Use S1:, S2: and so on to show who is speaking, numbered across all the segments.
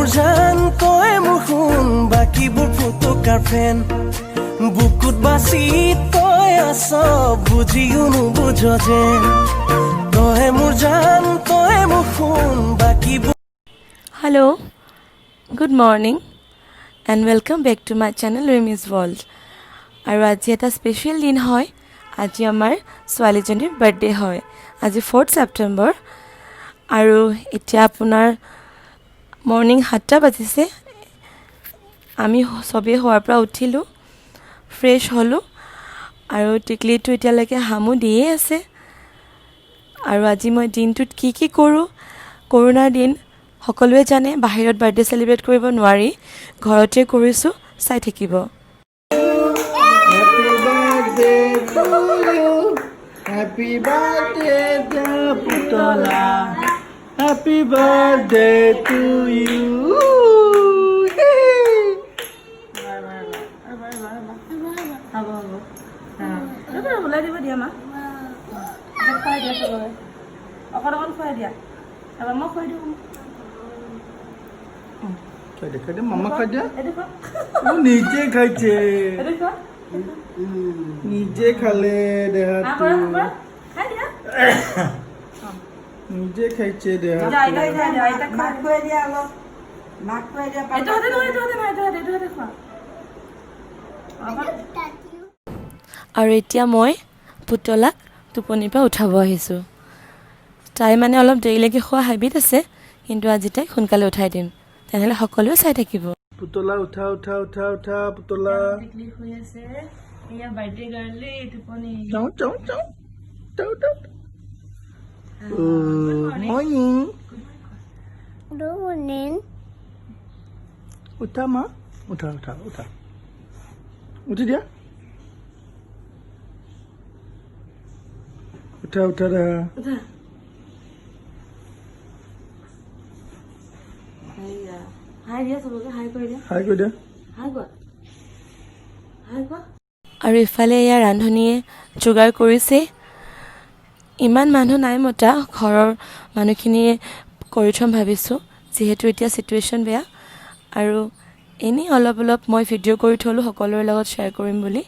S1: মোৰ জান তই মোৰ শুন বাকীবোৰ ফুটুকাৰ ফেন বুকুত বাচি তই আছ বুজিও নুবুঝ যেন তই মোৰ জান তই মোৰ শুন বাকীবোৰ
S2: Hello, good morning and welcome back to my channel Remi's World. আৰু আজি এটা স্পেচিয়েল দিন হয় আজি আমাৰ ছোৱালীজনীৰ বাৰ্থডে হয় আজি 4th September আৰু এতিয়া আপোনাৰ মৰ্নিং 7টা বাজিছে আমি সবে হোৱাৰ পৰা উঠিলোঁ ফ্ৰেছ হ'লোঁ আৰু টিকলিটো এতিয়ালৈকে হামু দিয়ে আছে আৰু আজি মই দিনটোত কি কৰোঁ কৰোণাৰ দিন সকলোৱে জানে বাহিৰত বাৰ্থডে সেলিব্ৰেট কৰিব নোৱাৰি ঘৰতে কৰিছোঁ চাই থাকিব
S3: Happy birthday to Putola. Happy birthday to you. Mama খাইছে নিজে খাইছে নিজে খালে দেহাটো নিজে খাইছে
S2: আৰু এতিয়া মই পুতলাক টোপনিৰ পৰা উঠাব আহিছোঁ তাই মানে অলপ দেৰিলৈকে খোৱা হেবিট আছে কিন্তু আজি তাইক সোনকালে উঠাই দিম তেনেহ'লে সকলোৱে চাই থাকিব
S3: পুতলা উঠা উঠা উঠা উঠা পুতলা
S2: এয়া বাৰ্থডে গাৰ্লে টোপনি
S3: চাও চাও চাও চাও চাও মৰ্নিং
S4: Good morning.
S3: উঠা মা উঠা উঠা উঠা উঠি দিয়া উঠা উঠা
S2: হাই দিয়া চবকে হাই কৰি দিয়া
S3: হাই কৰি দিয়া
S2: হাই কোৱা আৰু ইফালে এয়া ৰান্ধনীয়ে যোগাৰ কৰিছে ইমান মানুহ নাই মতা ঘৰৰ মানুহখিনিয়ে কৰি থম ভাবিছোঁ যিহেতু এতিয়া চিটুৱেশ্যন বেয়া আৰু এনেই অলপ মই ভিডিঅ' কৰি থ'লোঁ সকলোৰে লগত শ্বেয়াৰ কৰিম বুলি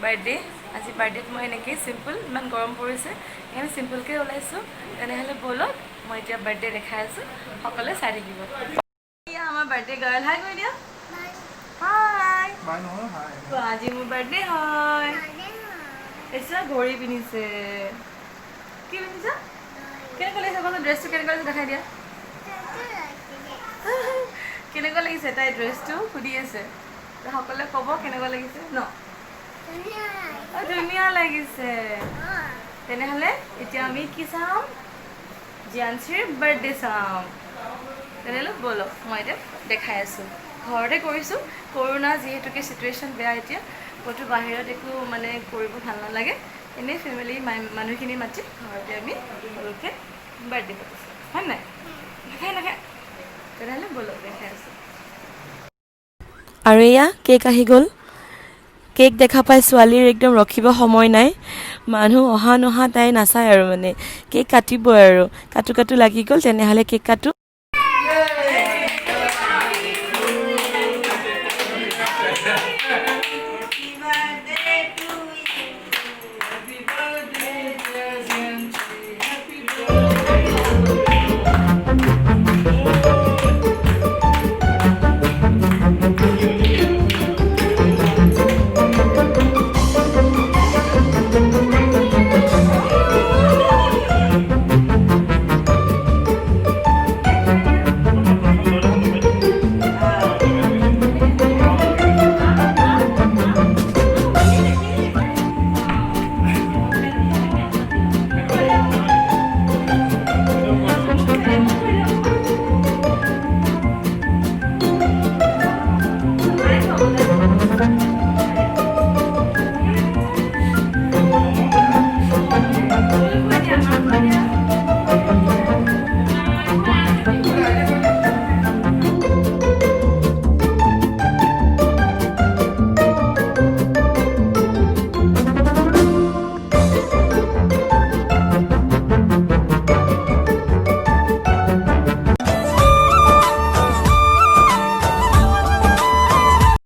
S2: বাৰ্থডে আজি বাৰ্থডেত মই এনেকৈ চিম্পল ইমান গৰম পৰিছে সেইকাৰণে চিম্পলকৈ ওলাইছোঁ তেনেহ'লে ব'লক মই এতিয়া বাৰ্থডে দেখাই আছোঁ সকলোৱে চাই থাকিব এয়া আমাৰ বাৰ্থডে গাৰ্ল হাই কৰি দিয়া হাই আজি মোৰ বাৰ্থডে হয় এতিয়া ঘড়ী পিন্ধিছে কি পিন্ধিছা কেনেকুৱা লাগিছে বাৰু ড্ৰেছটো কেনেকুৱা লাগিছে দেখাই দিয়া কেনেকুৱা লাগিছে তাই ড্ৰেছটো সুধি আছে সকলোৱে ক'ব কেনেকুৱা লাগিছে ন ধুনীয়া লাগিছে তেনেহ'লে এতিয়া আমি কি চাম জিয়ানচিৰ বাৰ্থডে চাম তেনেহ'লে ব'লক মই এতিয়া দেখাই আছোঁ ঘৰতে কৰিছোঁ কৰোণা যিহেতুকে চিটুৱেশ্যন বেয়া এতিয়া ক'তো বাহিৰত একো মানে কৰিব ভাল নালাগে এনেই ফেমিলি মানুহখিনি মাতি ঘৰতে আমি সৰুকৈ বাৰ্থডে পাতিছোঁ হয় নাই নাখায় তেনেহ'লে ব'লক দেখাই আছোঁ আৰু এয়া কেক আহি গ'ল কেক দেখা পাই ছোৱালীৰ একদম ৰখিব সময় নাই মানুহ অহা নহা তাই নাচায় আৰু মানে কেক কাটিবই আৰু কাটো লাগি গ'ল তেনেহ'লে কেক কাটো